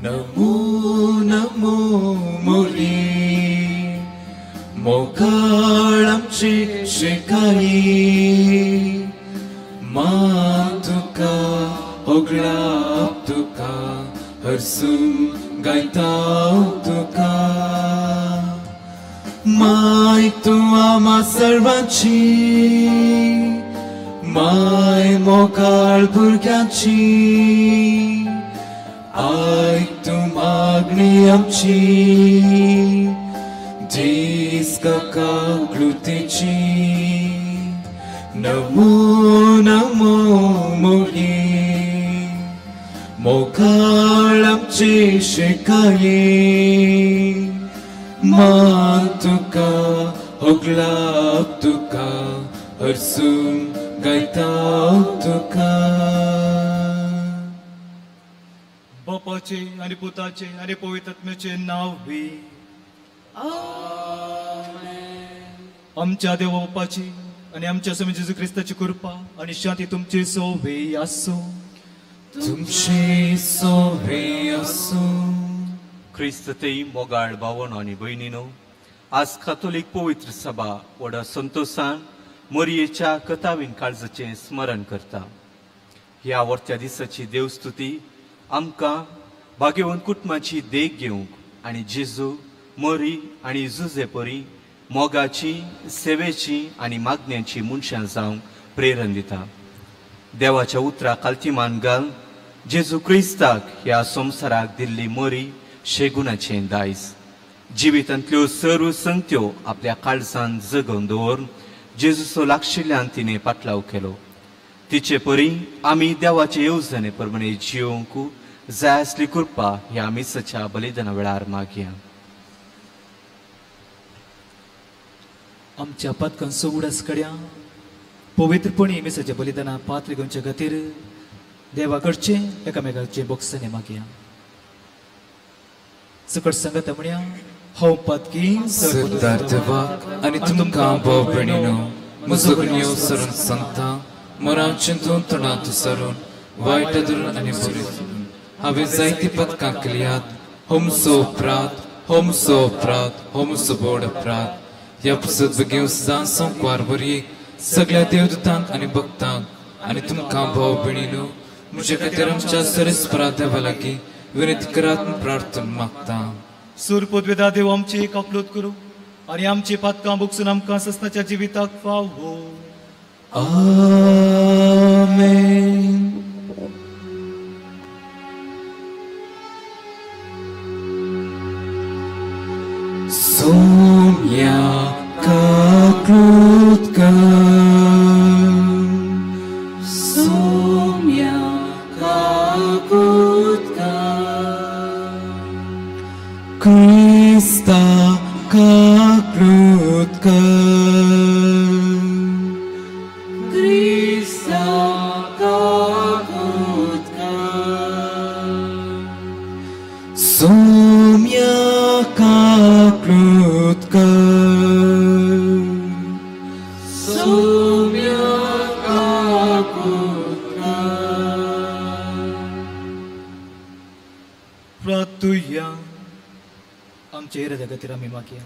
नमो नमो मोरी मोकाळ आमची शिकाई मान तुका होगळाप तुका हरसून गायताव तुका माय तू आम्हा सर्वांची माय मोकाळ भुरग्यांची आयक तू मागणी आमची दिसका कृतीची नमो नमो मोरी मोकाळ आमची शिकाई मान तुका होगळाप तुका हरसून गायताव तुका बापाचे आणि पुताचे आणि पवित्र आत्म्याचे नाव वी आमच्या देवा बापाची आणि आमच्या स्वामी जेजू ख्रिस्ताची कृपा आणि शांती तुमची सोबे असो तुमची सोबे असो ख्रिस्त तेई मोगाळ भावनो आनी भयणीनो आज कातोलीक पवित्र सभा व्हडा संतोषान मोरयेच्या कथावीन काळजाचें स्मरण करता. ह्या वर्त्या दिसाची देवस्तुती आमकां भाग्यवंत कुटुंबाची देख घेवंक आनी जेजू मोरी आनी जुजे परी मोगाची सेवेची आनी मागण्यांची मनशां जावंक प्रेरण दिता. देवाच्या उतराक काल्तिमान घाल जेजू क्रिस्ताक ह्या संवसाराक दिल्ली मोरी शेगुणाचें दायज जिवितांतल्यो सर्व संगत्यो आपल्या काळजान जगोवन दवरून जेजूचो लागशिल्ल्यान तिणें पाटलाव केलो. तिचे परी आमी देवाचे येवजणे प्रमाणे जियोवंक जाय असली कृपा ह्या मिसाच्या बलिदाना वेळार मागया. आमच्या पदकांचो उडास कड्या पवित्रपणी मिसाच्या बलिदाना पात्र घेवचे खातीर देवा कडचे एकामेकाचे बोगसने मागया. सकट संगत म्हणया हांव पदकी सरदार देवाक आनी तुमकां भाव भयणीनो म्हजो गुन्यो सरून सांगता मोरांचें तूं तोंडांत सरून वायट धरून आनी बरी हांवें जायती पदकां केल्यात होमसो अपराध होमसो अपराध होमसो बोड अपराध ह्या पुसत बेगीन सुद्दां सोंकवार बरी सगळ्या देवदूतांक आनी भक्तांक आनी तुमकां भाव भयणीनो म्हजे खातीर आमच्या सरस्परा देवा लागीं विनंती करात म्हूण प्रार्थना मागता. सूर पदवेदा देव आमची कापलोत करू आणि आमची पातकां बुकसून आमकां ससनाच्या जिविताक फावो. आमेन. सोम्या काकृtka सोम्या काकृtka Krista काकृtka Krista काकृtka सोम्या काकृtka सोम्या काकृtka प्रार्थुया आमच्या हृदया खातीर आमी मागया.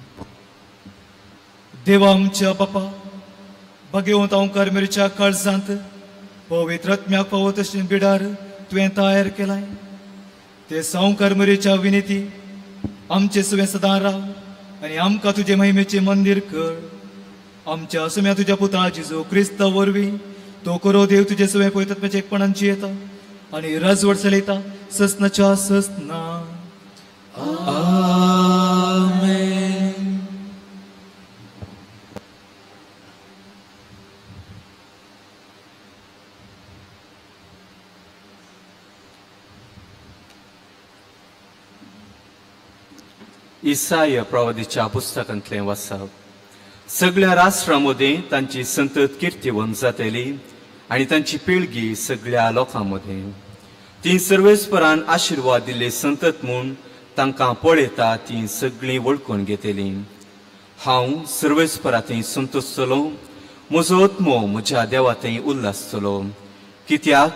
देवा आमच्या बापा भाग्यवंत ओंकार मेरेच्या काळजांत पवित्र आत्म्याक फावो तशें बिडार तुवें तयार केलाय. ते संवकार मेरेच्या विनंती आमचे सुवें सदां राव आनी आमकां तुजे महिमेचे मंदीर कर. आमच्या सुम्या तुज्या पुता जेजू क्रिस्ता वरवीं तो करो देव तुजे सुवें पवित्र आत्म्याचे एकपणान जियेता आनी राजवट चलयता ससनाच्या ससना. Amen. इसाया प्रवादीच्या पुस्तकांतलें वाचप. सगळ्या राष्ट्रांमध्ये तांची संतत कीर्ती वन जातली आनी तांची पिळगी सगळ्या लोकांमध्ये. ती सर्वेस्परान आशिर्वाद दिले संतत म्हूण तांकां पळयता ती सगळीं वळखून घेतली. हांव सर्वेस्परा थंय संतोशतलो, म्हजो आत्मो म्हज्या देवा थंय उल्हासतलो. कित्याक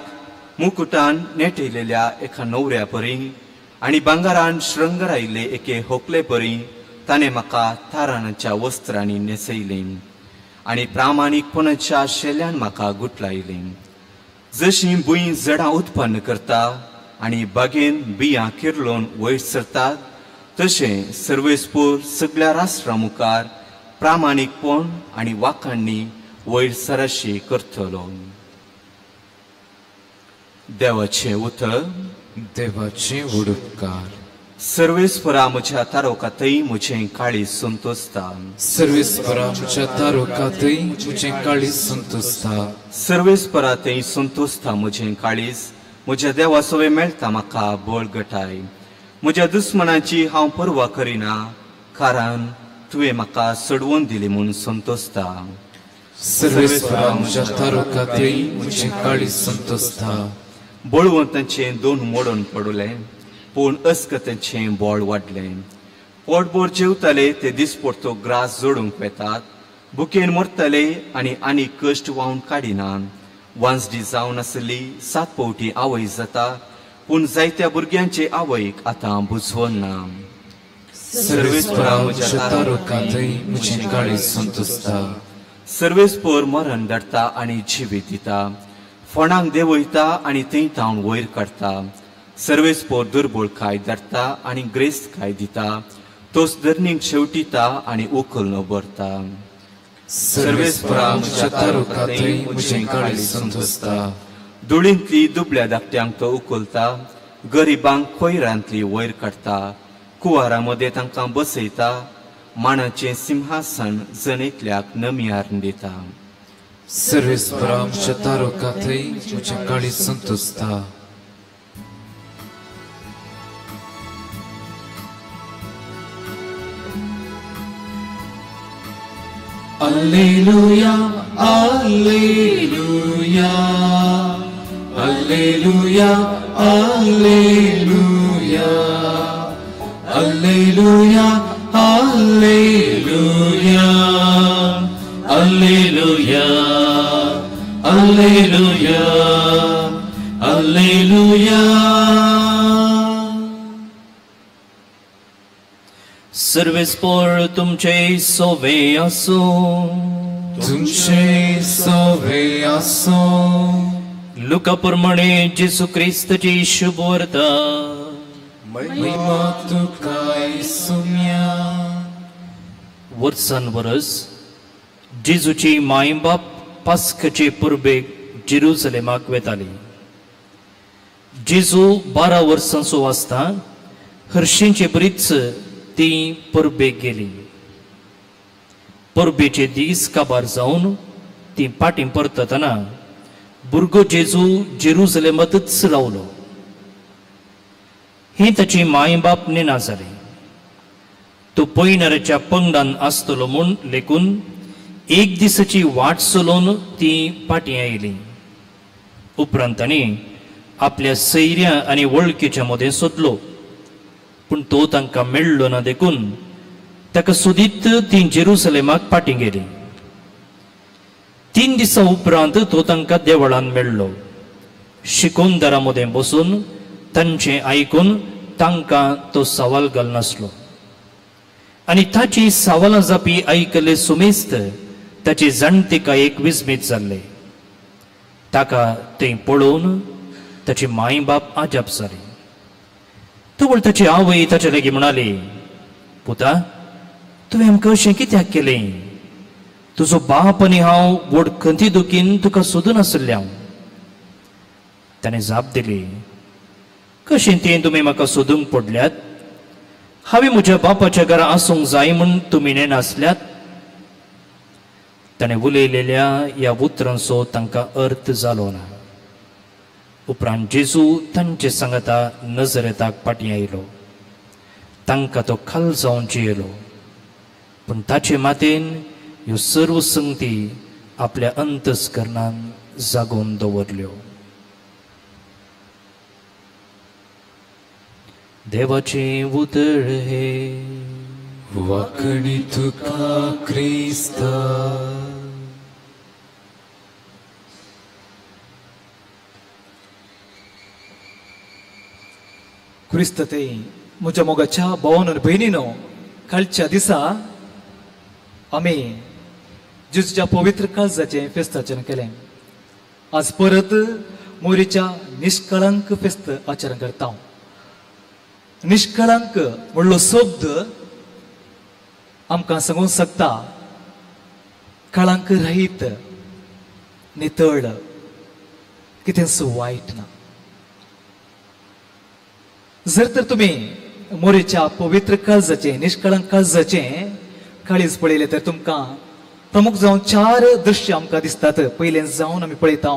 मुकुटान नेटयलेल्या एका नवऱ्या परी आनी भांगारान श्रंगारायिल्ले एके होकले परी ताणें म्हाका तारांच्या वस्त्रांनी न्हेसयलें आनी प्रामाणीकपणाच्या शेल्यान म्हाका गुटलायलें. जशीं भुंय झाडां उत्पन्न करता आनी बागेन बियां किर्लोवन वयर सरतात, तशें सर्वेस्पूर सगळ्या राष्ट्रां मुखार प्रामाणीकपण आनी वाखाणणी वयर सराशी करतलो. देवाचें उतर. देवाचे उडुपकार. सर्वेस्परा म्हज्या तारोकातय म्हजें काळीज संतोसता. सर्वेस्परा म्हज्या तारोकातय म्हजें काळीज संतोसता. सर्वेस्परातय संतोसता म्हजें काळीज. म्हज्या देवा सवे मेळटा म्हाका बळगटाय. म्हज्या दुस्मनाची हांव पर्वा करिना, कारण तुवें म्हाका सडवून दिली म्हूण संतोसता. सर्वेस्परा म्हज्या तारोकातय म्हजें काळीज संतोसता. बळवंतांचें दोन मोडून पडलें, पूण अस्कतांचें बोळ वाडलें. पोटभर जेवताले ते दिसपडतो ग्रास जोडूंक वेतात. भुकेन मरतले आनी कश्ट व्हांवन काडिनात. वांसडी जावन आसली 7 पावटी आवय जाता, पूण जायत्या भुरग्यांचे आवयक आतां बुजवण ना. सर्वेस्परा म्हज्या तारोकातय म्हजें काळीज संतोसता. सर्वेस्पर मरण धाडटा आनी जिवीत दिता. फोंडांक देंवयता आनी थंय थावन वयर काडटा. सर्वेस्पर दुर्बळकाय धाडटा आनी ग्रेस्तकाय दिता. तोच धरणीक शेवटिता आनी उखल न भरता. सर्वेस्परा म्हज्या तारोकातय म्हजें काळीज संतोसता. धुळींतली दुबळ्या धाकट्यांक तो उखलता. गरिबांक कोयरांतली वयर काडटा. कुवारां मदें तांकां बसयता. मानाचें सिंहासन जनेतल्याक नम्यार दिता. सर्वेस्परा म्हज्या तारोकातय म्हजें काळीज संतोसता. Alleluia, Alleluia, Alleluia, Alleluia, Alleluia, Alleluia, Alleluia, Alleluia, Alleluia. सर्वेस्पर तुमचे सोवे असो. तुमचे सोवे असो. लुका प्रमाणे जेसू ख्रिस्ताची शुभ वार्ता. महिमा तुका येसुम्या. वर्सान वर्स जेजूची माय बाप पास्काचे पुर्बेक जेरुसलेमाक वेताली. जेजू 12 वर्सांचो आसता हर्शींचे बरीच ती परबेक गेली. परबेचे दीस काबार जावन ती पाटी परतना भुरगो जेजू जेरुसलेमांतच रावलो. ही ताची माय बाप नेना जाली. तो पयणाऱ्याच्या पंगडान आसतलो म्हूण लेकून एक दिसाची वाट चलोवन ती पाटी आयली. उपरांत तांणी आपल्या सैऱ्या आनी वळखीच्या मदें सोदलो, पूण तो तांकां मेळ्ळो ना देखून ताका सोदीत ती जेरुसलेमाक पाटी गेली. 3 दिसां उपरांत तो तांकां देवळान मेळ्ळो. शिकोंदरा मदें बसून तांचें आयकून तांकां तो सवाल घालनासलो. आनी ताची सवालां जापी आयकले सुमेस्त ताचे जाणटेकायेक विस्मीत जाल्ले. ताका तें पळोवन ताची माय बाप आजाप जाली. तोवर ताची आवय ताचे लागीं म्हणाली, पुता, तुवें आमकां अशें कित्याक केलें? तुजो बाप आनी हांव वडखंती दुखीन तुका सोदून आसले हांव. ताणें जाप दिली, कशें तें तुमी म्हाका सोदूंक पडल्यात? हांवें म्हज्या बापाच्या घरा आसूंक जाय म्हूण तुमी नेनासल्यात. ताणें उलयलेल्या ह्या उतरांचो तांकां अर्थ जालो ना. उपरांत जेजू तांचे सांगता नजरेताक पाटी आयलो. तांकां तो खाल जावन जियेलो. पूण ताचे मातेन ह्यो सर्व संगती आपल्या अंतस्करणान जागोवन दवरल्यो. देवाचें उतर हे. वाकणी तुका क्रिस्ता. क्रिस्त ते म्हज्या मोगाच्या भावान आनी भयणीनो, कालच्या दिसा आमी जेजूच्या पवित्र काळजाचें फेस्ताचरण केलें. आज परत मोरीच्या निष्कळंक फेस्त आचरण करता. निष्कळंक म्हणलो शब्द आमकां सांगूंक शकता कळंक रहीत, नितळ, कितेंच वायट ना. जर तर तुम्ही मोरेच्या पवित्र काळजाचें निष्कळंक काळजाचें काळीज पळयलें तर तुमकां प्रमुख जावन 4 दृश्य आमकां दिसतात. पयलें जावन आमी पळयता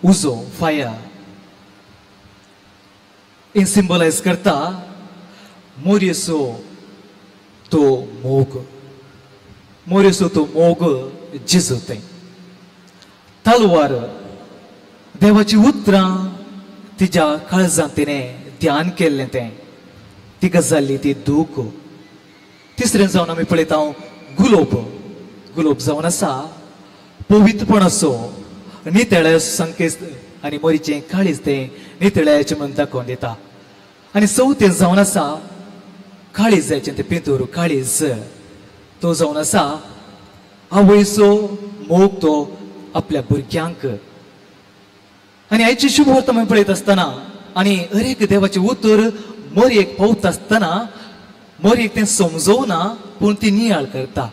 उजो, फायर. इन सिंबलायज करता मोरयेचो तो मोग, मोरयेचो तो मोग जेजू तें. तलवार, देवाची उतरां तिच्या काळजांत तिणें ध्यान केल्लें तें, ती गजाली ती दूख. तिसरें जावन आमी पळयता गुलोब. गुलोब जावन आसा पवित्रपणाचो, नितळ्याचो संकेत आनी मोरीचें काळीज तें नितळ्याचें म्हणून दाखोवन दिता. आनी चवथें जावन आसा काळीजाचें तें पिंतूर, काळीज तो जावन आसा आवयचो मोग तो आपल्या भुरग्यांक. आनी आयची शुभ वर्त आमी पळयत आसतना आनी हर एक देवाचें उतर मोरयेक पावता आसतना मोरयेक तें समजोवना पूण ती नियाळ करता.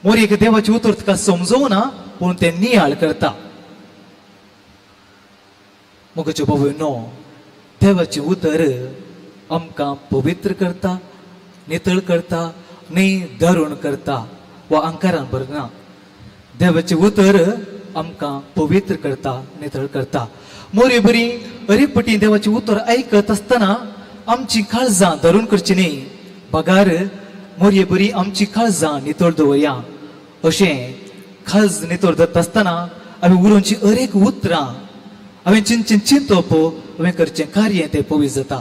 मोरयेक देवाचें उतर तुका समजोवना पूण तें नियाळ करता. मोगाच्यो भावनो, देवाचें उतर आमकां पवित्र करता, नितळ करता, न्ही धरून करता वा अंकारान भरना. देवाचें उतर आमकां पवित्र करता, नितळ करता. मोरी बरी अरेपटी देवाचें उतर आयकत आसतना आमची काळजां धरून करची न्ही, बगार मोरये बरी आमची काळजां नितळ दवरया. अशें काळज नितळ धरता आसतना आमी उलोवची हर एक उतरां हांवें चिंतप, हांवें करचें कार्य तें पवित्र जाता.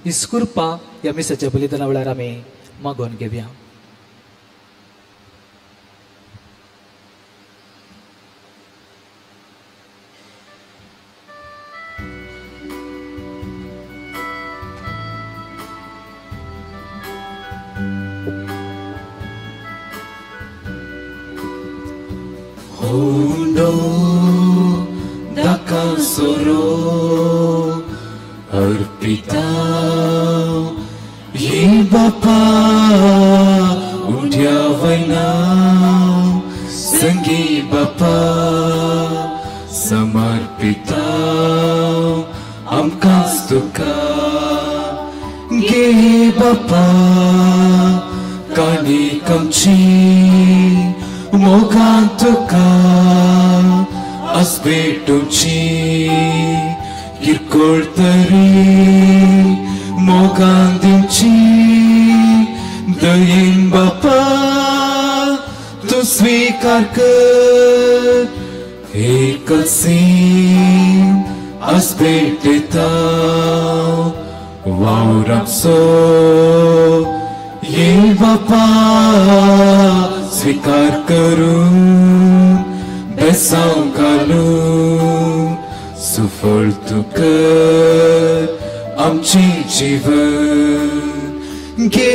ही कृपा ह्या मिसाच्या बलिदाना वेळार आमी मागोवन घेवया. Soro arpita ye bapa undia vaina sangi bapa samarpita amkastuka ge bapa kani kamchi mokantuka aspetuchi kirkoltari mogandinchi dayin bapa tu svikar kar ekasin aspetita vaurapso ye bapa svikar karun besaun kalu sufol tu कर आमची जीवन घे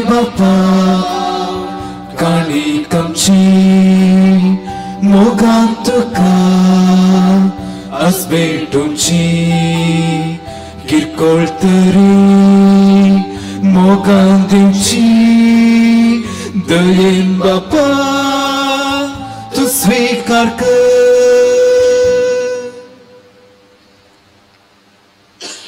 बापा काणी कमची मोगान तुका आसबेटूंची किरकोळ तरी मोगान दिवची दयेन बापा तू स्वीकार कर.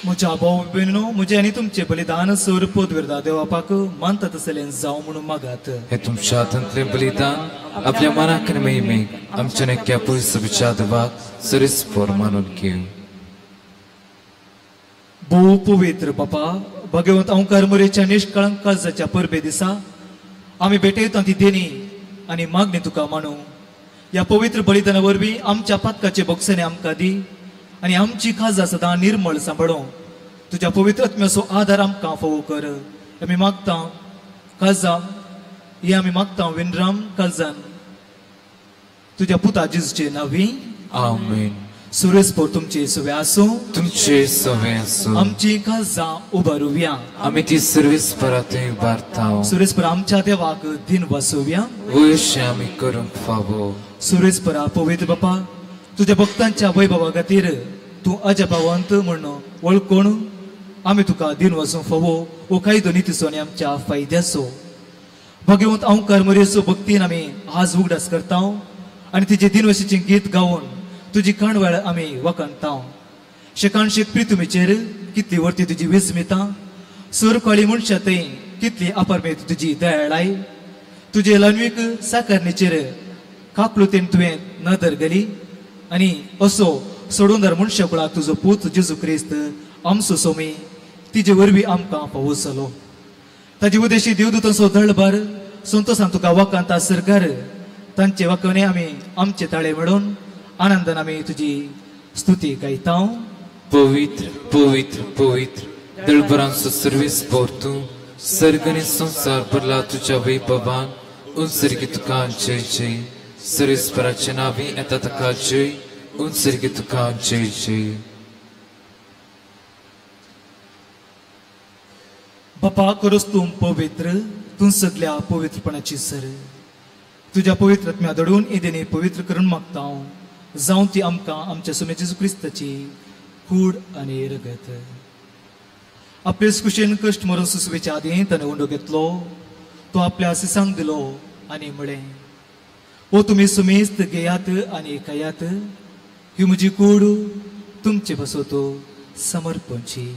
म्हज्या भाव भयणीनो, म्हजें आनी तुमचें बलिदान स्वरूप द्वेरदा देवापाक मानता तसलें जावं म्हणून मागात. हे तुमच्या हातांतलें बलिदान आपल्या मनाक आनी महिमेक आमच्या नक्क्या पयस विचारवाक सरीसपर मानून घेव. भोव पवित्र बापा, भगवंत ओंकार मोरयेच्या निश्कळंक काळजाच्या परबे दिसा आमी भेटयता ती देणी आनी मागणी तुका मानू. ह्या पवित्र बलिदाना वरवीं आमच्या पातकाचे बक्षणे आमकां दी आनी आमची काळजां सदां निर्मळ सांबाळूं. तुज्या पवित्र आत्म्याचो आदार आमकां फावो कर. आमी मागता काळजां ही आमी मागता विनराम काळजान तुज्या पुता जेजूचे नांवी आमेन. सुरेस्पोर तुमची सुवे आसूं तुमचे सवे असो आमची काळजां उबारुया आमी ती सर्वीस परातूय उबारताव सुरेस्पर आमच्या देवाक दिन वसोवया वयशे आमी करूंक फावो सुरेस्परा पवित्र बापा तुझ्या भक्तांच्या वैभवा खातीर तूं अजपावंत म्हण वळखून आमी तुका दिन वचूंक फावो वो काही दोनी दिसांनी आमच्या फायद्याचो भगवंत हांव कर्मरेचो भक्तीन आमी आज उगडास करता आनी तिचे दिनवशीचें गीत गावन तुजी काणवेळ आमी वखणता शेकाणशेक प्रितुमेचेर कितली वर्ती तुजी विस्मिता सूर कळी मनशां थंय कितली अपारमेत तुजी दयाळाय तुजे लन्वीक साकरणेचेर काकलुतेन तुवें नदर गेली आनी असो सोडून दर मनशा कुळाक तुजो पूत जेजू क्रिस्त आमचो सोमी तिजे वरवीं आमकां पावसलो ताजे उद्देशी देवदूतांचो दळभर संतोषान तुका वकांता सरकार तांचे वखणे आमी आमचे ताळे मेळोवन आनंदान आमी तुजी स्तुती गायता पवित्र पवित्र पवित्र दळबरांचो सर्वीस पोर तूं सर्ग आनी संसार भरला तुज्या वैभवान उन्सर्गी तुका जय जय सर्वीसपराचे नावी येता ताका जय उन्सर्गी तुका जय जय बापा करोस तूं पवित्र तूं सगळ्या पवित्रपणाची सर तुज्या पवित्र आत्म्या दडून इदेनी पवित्र करून मागता हांव जावं ती आमकां आमच्या सुमे जेजू क्रिस्ताची कूड आनी रगत आपले कुशेन कश्ट मरून सुसवेच्या आदी ताणें उंडो घेतलो तो आपल्या सिसांक दिलो आनी म्हळें ओ तुमी सुमेस्त घेयात आनी खायात ही म्हजी कूड तुमचे बसोतो समर्पणची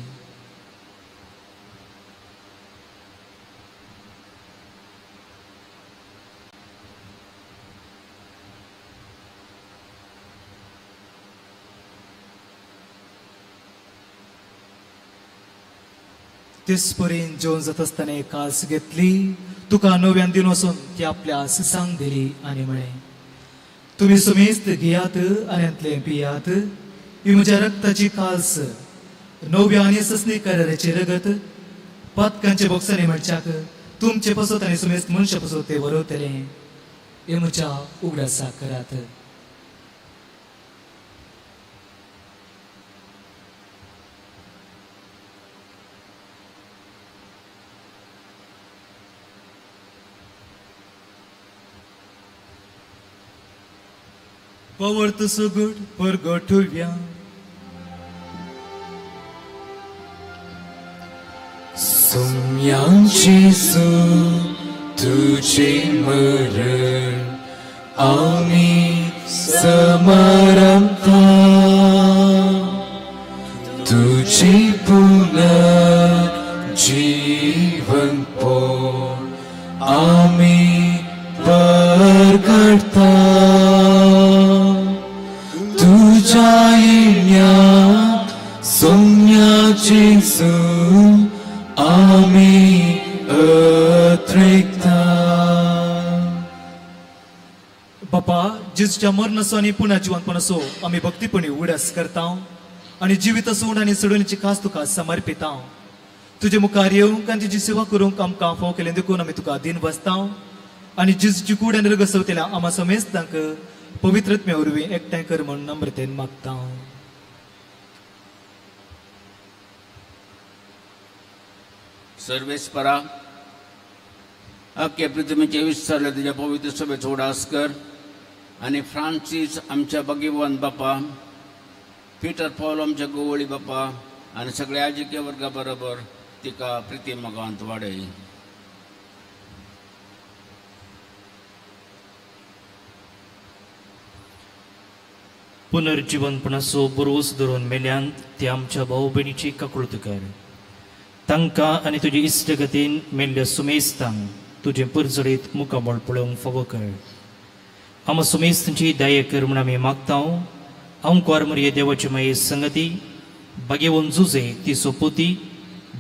तेच परीन जेवण जात आसतना एक कास घेतली तुका नव्यान दिन वचून ती आपल्या सिसांक दिली आनी म्हळें तुमी सुमेस्त घेयात आनी अंतलें पियात ही म्हज्या रक्ताची काल्स नव्या आनी ससनी कराराची रगत पातकांचे बोक्सांनी म्हणच्याक तुमचे पसोत आनी सुमेस्त मनशा पसोत ते वरवतले हे म्हज्या उगडासा करात पवर्त सुगुड परगोठुव्या सोम्यांची सू तुझे मरण आमी समरमता तुझे पुनः जीवन पो आमी परगडता तुझ्या येण्यात सोम्याचे सून आमी अत्रेकता बापा जेजूच्या मरणाचो आनी पुण्या जिवनपणाचो आमी भक्तीपणी उडास करता आनी जिवीत सोड आनी सडवणीची खास तुका समर्पिता तुजे मुखार येवंक आनी तुजी सेवा करूंक आमकां फाव केलें देखून आमी तुका दिन बसता आनी जेजूची कूड आनी रगत सवतेल्या आमा समेस्तांक पवित्रत्म्या वरवीं एकठांय कर म्हूण नम्रतेन मागता सर्वेस्परा अख्ख्या पृथ्वीचे विस्तारले तुझ्या पवित्र सभेचो उडास कर आनी फ्रांसीस आमच्या भगिवान बापा पीटर पॉल आमच्या गोवळी बापा आनी सगळ्या राजकीय वर्गा बरोबर तिका प्रिती मोगांत वाडय पुनर्जीवनपणाचो बरोस धरून मेल्यांत ते आमच्या भाऊ भयणीची काकुळत कर तांकां आनी तुजे इश्टगतीन मेल्ल्या सुमेस्तांक तुजे परजडीत मुखामळ पळोवंक फावो कर आम सुमेस्तांची दया कर म्हूण आमी मागता हांव कोरमरिये देवाची माये संगती भगेवन जुजे ती सोपोती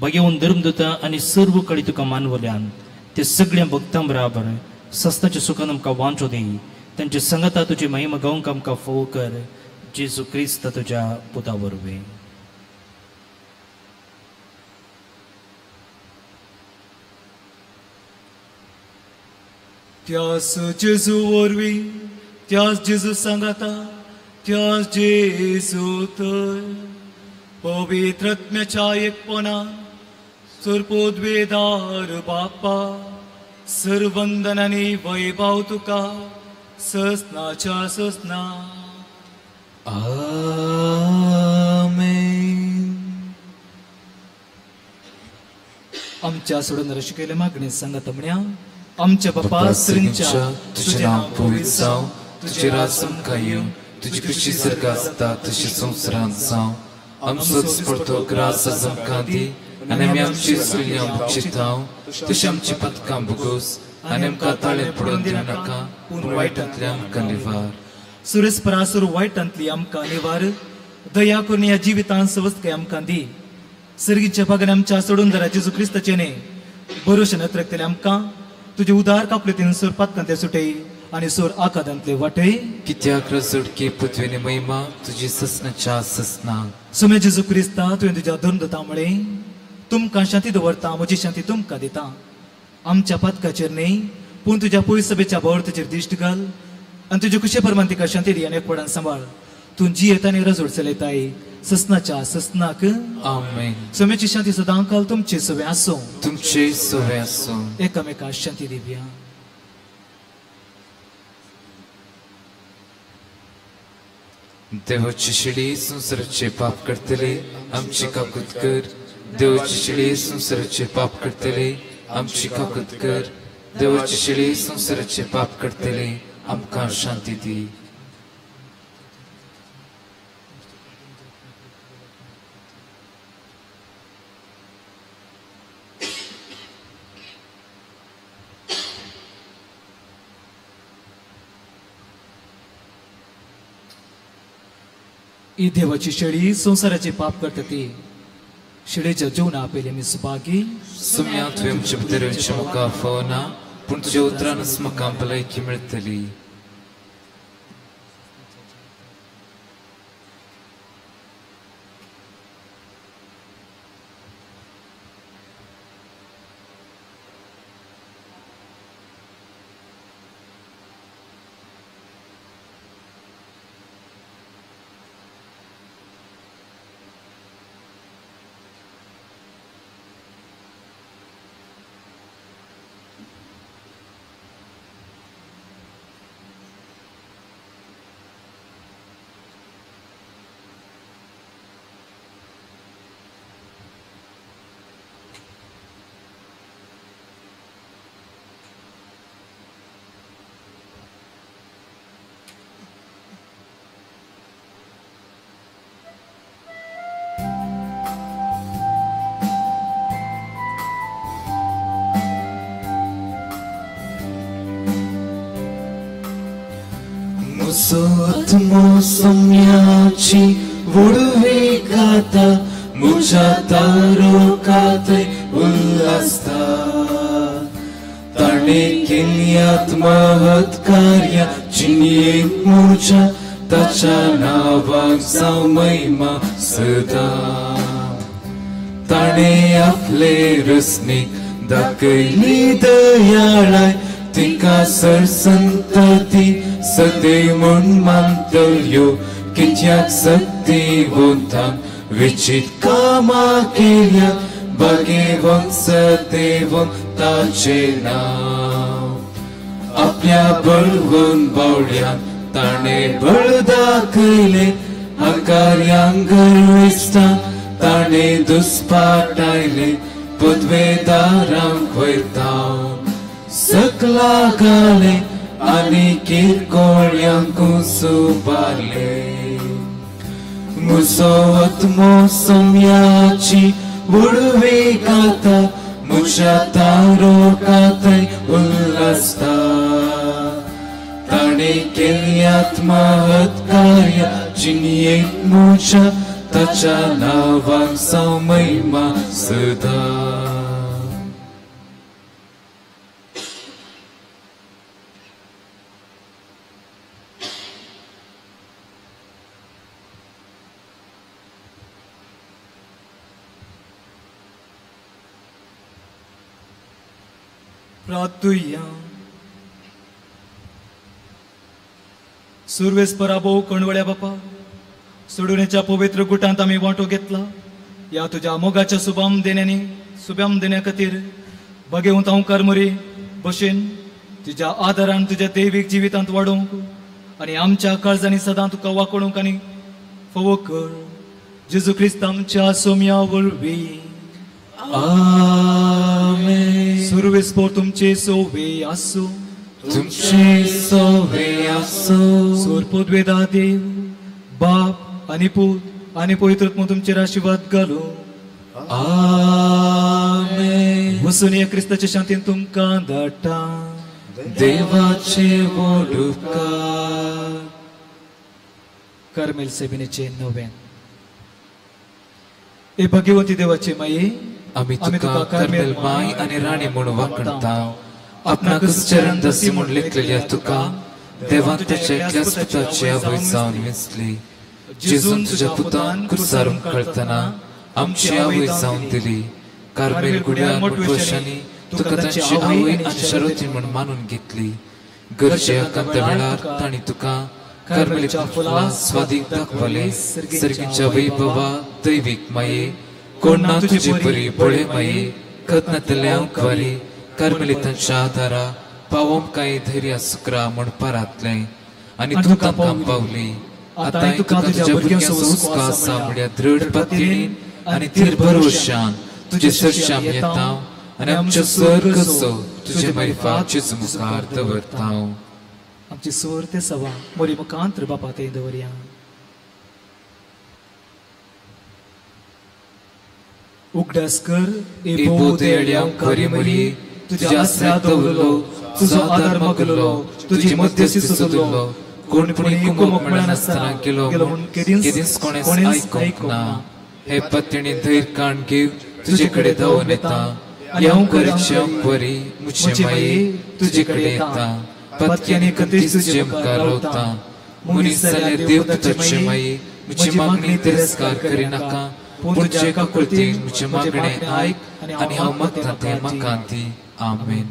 भगेवन धर्मदूता आनी सर्व कडेन तुका मानवल्यान ते सगळ्या भक्तां बराबर सस्ताच्या सुखान आमकां वांचो दी तांचे संगता तुजी महिमा गावंक आमकां फावो कर जेजू क्रिस्त तुज्या पुता वरवीं त्यास जेजू वरवीं त्यास जेजू सांगाता त्या जेजू तर पवित्रत्म्याच्या एकपणा सुरपोद्वेदार बाप्पा सर्वंदनाने वैभव तुका ससनाच्या ससना आमेन. आमच्या सोडून रशिकेले मागणे सांगत म्हण्या आमच्या बाप्पा श्रींच्या तुझे नाव पवित्र जाव, तुझे राज येऊ, तुझी कशी सर्गा असता तशी संवसारांत जाव. आमचोच पडतो ग्रास आमकां दी आनी आमी आमची चुली चिताव तशी आमची पदकां बुगोस आनी आमकां ताळे पडून दिवं नाका पूण वायटांतल्यान आमकां निवार. सुरेश परासुर वायटांतली आमकां निवार दया करून ह्या जिवितांत सवस्तकाय आमकां दी. सर्गीच्या भागान आमच्या सोडून जरा जेजू क्रिस्ताचेने भरोशा नत्रकतले आमकां तुजे उदार कापलेतीन सोर पातकांतले सुटय आनी सोर आकादांतले वाटय. कित्याक रजोडकी पृथ्वीनी महिमा तुजी ससनाच्या ससना. सुमे जेजू क्रिस्ता तुवें तुज्या धर्मदतामुळे तुमकां शांती दवरता म्हजी शांती तुमकां दिता. आमच्या पातकाचेर न्ही पूण तुज्या पळय सभेच्या भोवतेचेर दिश्ट घाल आनी तुजे कुशे परमान तिका शांती दी आनी एकपणान सांबाळ. तूं जी येतानी रजोड चलयताय ससनाच्या ससनाक आमेन. सुमेची शांती सदां काल तुमचे सवे आसूं. तुमचे सवे आसूं. एकामेकाक शांती दिवया. देवाची शिडी संसाराचे पाप करतले आमची काकूत कर. देवाची शिडी संसाराचे पाप करतले आमची काकूत कर. देवाची शिडी संसाराचे पाप करतले आमकां शांती दी. ही देवाची शेळी संसाराचे पाप करता ती शेळीच्या जीवना आपले मी सुभागी. सुम्या तुवें आमचे भितरचे म्हाका फोना पूण तुज्या उतरानच म्हाका भलायकी मेळटली. Musatmo samyachi vudve gata mujataro kate ullasta Tane kiliat mahat karya chinyet muja tacha navag samayma sada Tane aple rusnik dakayli dayalay tika sarsantati सदैवण मानतल्यो कित्याक सक्ती वोंतान विचित कामा केल्या भाग्यवंत सदैवण ताचे नाव आपल्या बळवून बावड्यान ताणे बळ दाखयले आकार्यांक गर्विस्ता ताणे दुस्पाटायले पदवेदारांक वयतावन सकला घाले आनी किरकोळ्यांक सुपारले मुसोवत्मो सम्याची वडवे गाता मुझा तारो कातय उल्लासता ताणे केल्यात महत् कार्य जिनियेत मुझा ताच्या नावाक सौमयमा सदा प्रार्थुया सुरवेस पराभव कणवळ्या बापा सोडवण्याच्या पवित्र गुटांत आम्ही वांटो घेतला या तुझ्या मोगाच्या शुभम देण्या खातीर बगेवंत हांव करमरी भशेन तुझ्या आदारान तुझ्या दैवीक जिवितांत वाडोवंक आनी आमच्या काळजांनी सदां तुका वाकोवंक आनी फोव कर जेजू क्रिस्त आमच्या सोम्या वरवीं आमेन. सुरवेस्पोर तुमचे सोवे आसो तुमचे सोवे आसो. सोरपोद्वेदा देव बाप आनी पूत आनी पवित्रत्म तुमचेर आशिर्वाद घालो आमेन. वसून या क्रिस्ताच्या शांतीन तुमकां धाडटा देवाचे व्हड उपकार. कार्मेल सेबिनेचे नव्यान ए भगवती देवाचे माये आम्ही तुका कार्मेल माय आणि राणी म्हणून वाकणता. आपणाकच चरण दसी म्हणून लेखलेल्या तुका देवान त्याच्या एकल्याच पुताची आवय जावन वेचली. जेजून तुझ्या पुतान क्रुसारून कळतना आमची आवय जावन दिली. कार्मेल गुड्या मोठवर्षांनी तुका तांची आवय आनी शरोती म्हणून मानून घेतली. गरजे अकांत वेळार ताणी तुका कार्मेलीच्या फुलां स्वादीक दाखवले. सर्गीच्या वैभवा दैवीक माये कोण ना तुझी परी बळे माये कदनातल्या अंकवारी कार्मेलितांच्या आदारा पावोम काय धैर्य सुकरा म्हण पारातले आनी तू तांकां पावली. आतां तुका तुझ्या भुरग्यांचो हुस्को आसा म्हणल्या दृढ पत्नीन आनी थीर भरवशान तुजे सरशाम येता आनी आमच्या स्वर्गचो तुजे मैफाचेच मुखार दवरता. आमची सोर ते सवा मोरी मुखांतर बापा ते दवरया. उगडास कर ए बोदेड्या करी मरी तुझ्या आसऱ्यात दवरलो तुजो आदार मागलो तुझी मध्यस्थी सोदलो. कोणपणी कुमक म्हणनासतना गेलो केदींच कोणेच आयकोंक ना. हे पत्नी धैर्य काण घेव तुजे कडेन धांवन येता. हांव करचे अंकवरी मुझे माये तुजे कडेन येता. पत्क्यानी कधीच तुजे मुखार रावता. मनीस जाल्यार देव तुझे माये म्हजी मागणी तिरस्कार करिनाका. पूण तुजे काकुळतीन म्हजे मागणें आयक आनी हांव मागता तें म्हाका दी. आमेन.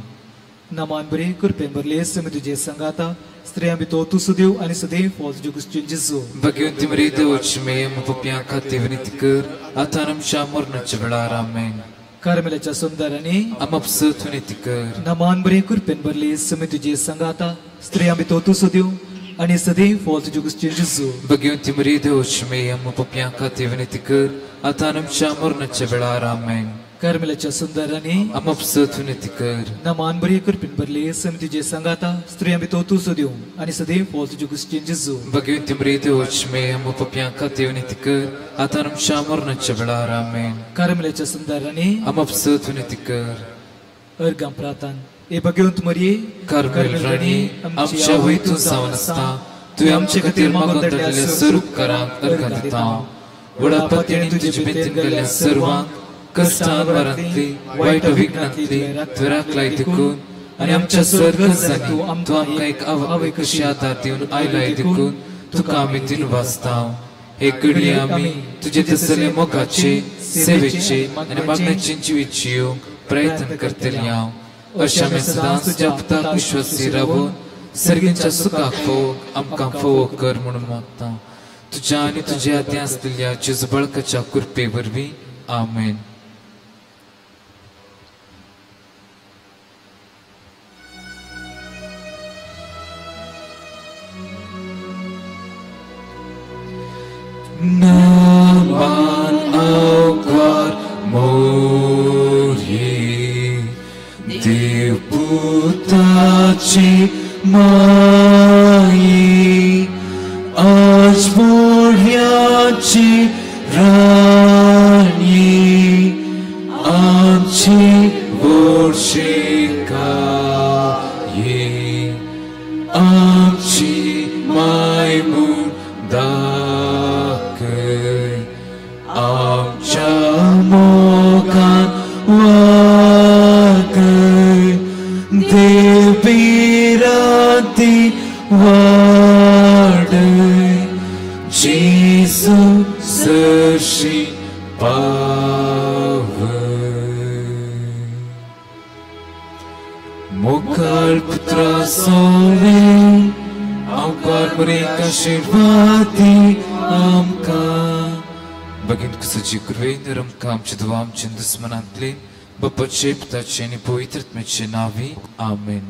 नमान बरे कृपेन भरले समी तुझे संगाता स्त्रियां भितो तू सुदेव आनी सदैव फॉल्स जुगुस्चे जेजू. भगवंती मरी देवाची मे पप्या खाती विनंती कर आता आमच्या मरणाच्या वेळार. आमेन. कार्मेलाच्या सुंदरांनी आमपसत विनंती कर. नमान बरे कृपेन भरले समी तुझे संगाता स्त्रियां भितो तू सुदेव आनी सदैव फॉल्स जुगुस्चे जेजू. भगवंती मरी देवाची मे पप्या खाती विनंती कर आता आमच्या मरणाच्या वेळार. आमेन. कार्मेलाच्या सुंदरांनी आमपसत विनंती कर. नमान बरे कृपेन भरले समी तुझे संगाता स्त्रियां भितो तू सुदेव आनी सदैव फॉल्स जुगुस्चे जेजू. भगवंती मरी देवाची मे पप्या खाती विनंती कर आता आमच्या मरणाच्या वेळार. आमेन. कार्मेलाच्या सुंदरांनी आमपसत विनंती कर. अर्गां प्रार्थना ए भगवंत मरिये कार्मेल राणी आमच्या वैतून जावन आसता तुवें आमचे खातीर मागून धाडलेल्या सर्व उपकारांक अर्घ दिता. व्हडा पत्नीन तुजे जिबेंतल्यान गेल्ल्या सर्वांक कश्टांत वारांतली वायट विघ्नांतली तुवें लाय देखून आनी आमच्या स्वर्गस्थानी तूं आमकां एक आवय कशी आदार दिवन आयलाय देखून तुका आमी दिन वाचता. हे घडये आमी तुजे तसले मोगाचे सेवेचे आनी मागण्याचे जिवीत जियोंक प्रयत्न करतली. हांव अशा आमी सदांच तुज्या पुताक विश्वासी रावून सर्गींच्या सुखाक फोग आमकां फोव कर म्हणून मागता. तुज्या आनी तुज्या आदीं आसलेल्या जेजू बाळकाच्या कृपे वरवीं. आमेन. Naman aukar morie Dev putaci mai Aż moriaci rani Amci vorshikaye Amci maimun आमच्या मोगान वागय देवीराती वाडय जेजू सरशी पावय मोगाळ पुत्रा सोवे आमकां बरें आशिर्वाद दी आमकां बेगीन सजी कृपेन आमकां आमच्या दुआ आमच्या दुस्मनांतले बप्पाचे पिताचे आनी पवित्र आत्म्याचे नांवी आमेन.